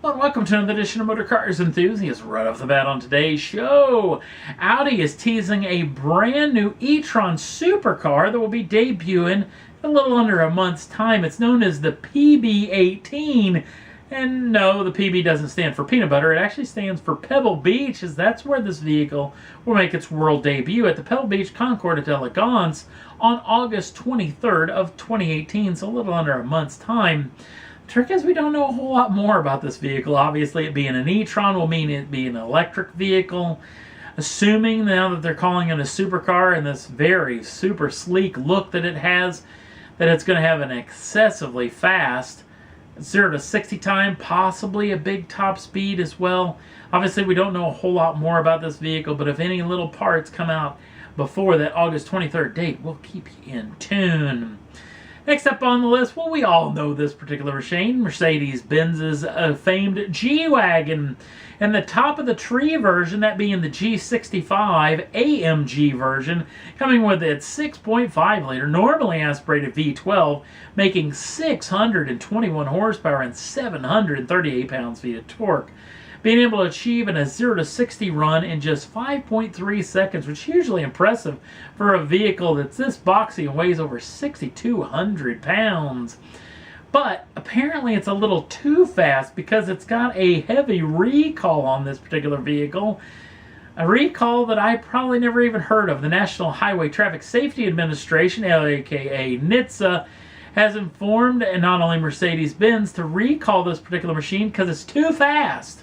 Well, and welcome to another edition of Motor Cars Enthusiasts. Right off the bat on today's show, Audi is teasing a brand new e-Tron supercar that will be debuting in a little under a month's time. It's known as the PB18. And no, the PB doesn't stand for peanut butter. It actually stands for Pebble Beach, as that's where this vehicle will make its world debut at the Pebble Beach Concours d'Elegance on August 23rd of 2018, so a little under a month's time. The trick is we don't know a whole lot more about this vehicle. Obviously, it being an e-Tron will mean it be an electric vehicle. Assuming now that they're calling it a supercar and this very super sleek look that it has, that it's going to have an excessively fast 0 to 60 time, possibly a big top speed as well. Obviously, we don't know a whole lot more about this vehicle, but if any little parts come out before that August 23rd date, we'll keep you in tune. Next up on the list, well, we all know this particular machine, Mercedes-Benz's famed G-Wagon. And the top of the tree version, that being the G65 AMG version, coming with its 6.5 liter, normally aspirated V12, making 621 horsepower and 738 pounds-feet of torque. Being able to achieve in a 0 to 60 run in just 5.3 seconds, which is hugely impressive for a vehicle that's this boxy and weighs over 6,200 pounds. But apparently it's a little too fast because it's got a heavy recall on this particular vehicle. A recall that I probably never even heard of. The National Highway Traffic Safety Administration, aka NHTSA, has informed and not only Mercedes-Benz to recall this particular machine because it's too fast.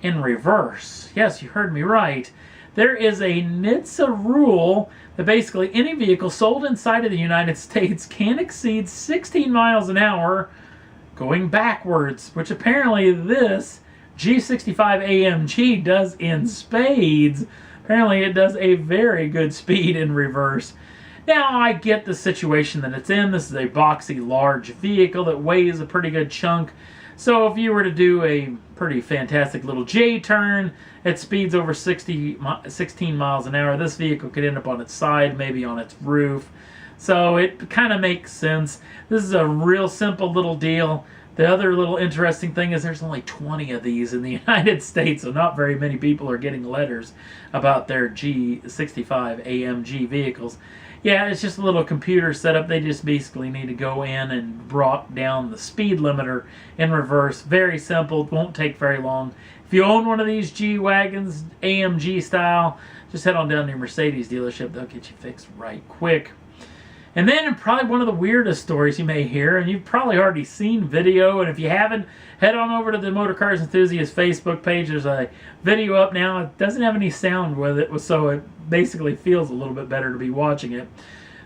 In reverse. Yes, you heard me right. There is a NHTSA rule that basically any vehicle sold inside of the United States can exceed 16 miles an hour going backwards, which apparently this G65 AMG does in spades. Apparently it does a very good speed in reverse. Now, I get the situation that it's in. This is a boxy, large vehicle that weighs a pretty good chunk. So if you were to do a pretty fantastic little J-turn, it speeds over 16 miles an hour. This vehicle could end up on its side, maybe on its roof. So it kind of makes sense. This is a real simple little deal. The other little interesting thing is there's only 20 of these in the United States, so not very many people are getting letters about their G65 AMG vehicles. Yeah, it's just a little computer setup. They just basically need to go in and drop down the speed limiter in reverse. Very simple. It won't take very long. If you own one of these G-Wagons, AMG style, just head on down to your Mercedes dealership. They'll get you fixed right quick. And then probably one of the weirdest stories you may hear, and you've probably already seen video, and if you haven't, head on over to the Motor Cars Enthusiast Facebook page. There's a video up now. It doesn't have any sound with it, so it basically feels a little bit better to be watching it.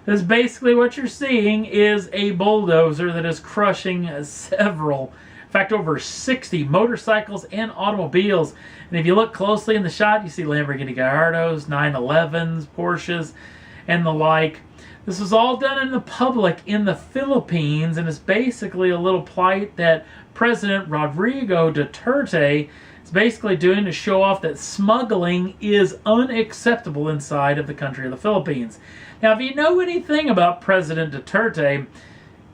This basically what you're seeing is a bulldozer that is crushing several, in fact over 60 motorcycles and automobiles. And if you look closely in the shot, you see Lamborghini Gallardos, 911s, Porsches, and the like. This was all done in the public in the Philippines, and it's basically a little plight that President Rodrigo Duterte is basically doing to show off that smuggling is unacceptable inside of the country of the Philippines. Now, if you know anything about President Duterte,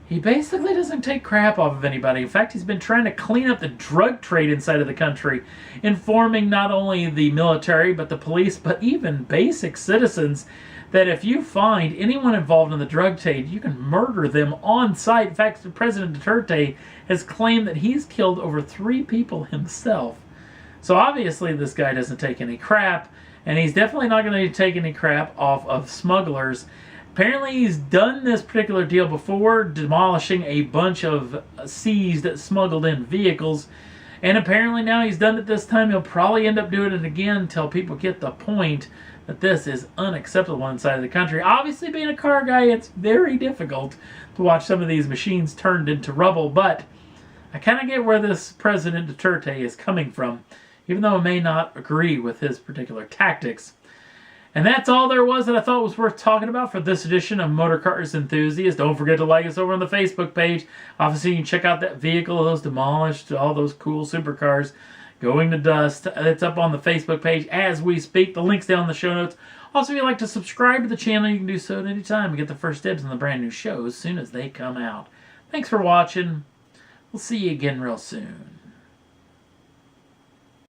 he basically doesn't take crap off of anybody. In fact, he's been trying to clean up the drug trade inside of the country, informing not only the military, but the police, but even basic citizens that if you find anyone involved in the drug trade, you can murder them on sight. In fact, President Duterte has claimed that he's killed over 3 people himself. So obviously this guy doesn't take any crap, and he's definitely not going to take any crap off of smugglers. Apparently he's done this particular deal before, demolishing a bunch of seized, smuggled in vehicles. And apparently now he's done it this time. He'll probably end up doing it again until people get the point that this is unacceptable inside of the country. Obviously, being a car guy, it's very difficult to watch some of these machines turned into rubble, but I kind of get where this President Duterte is coming from, even though I may not agree with his particular tactics. And that's all there was that I thought was worth talking about for this edition of Motor Cars Enthusiast. Don't forget to like us over on the Facebook page. Obviously, you can check out that vehicle, those demolished, all those cool supercars going to dust. It's up on the Facebook page as we speak. The link's down in the show notes. Also, if you'd like to subscribe to the channel, you can do so at any time and get the first dibs on the brand new shows as soon as they come out. Thanks for watching. We'll see you again real soon.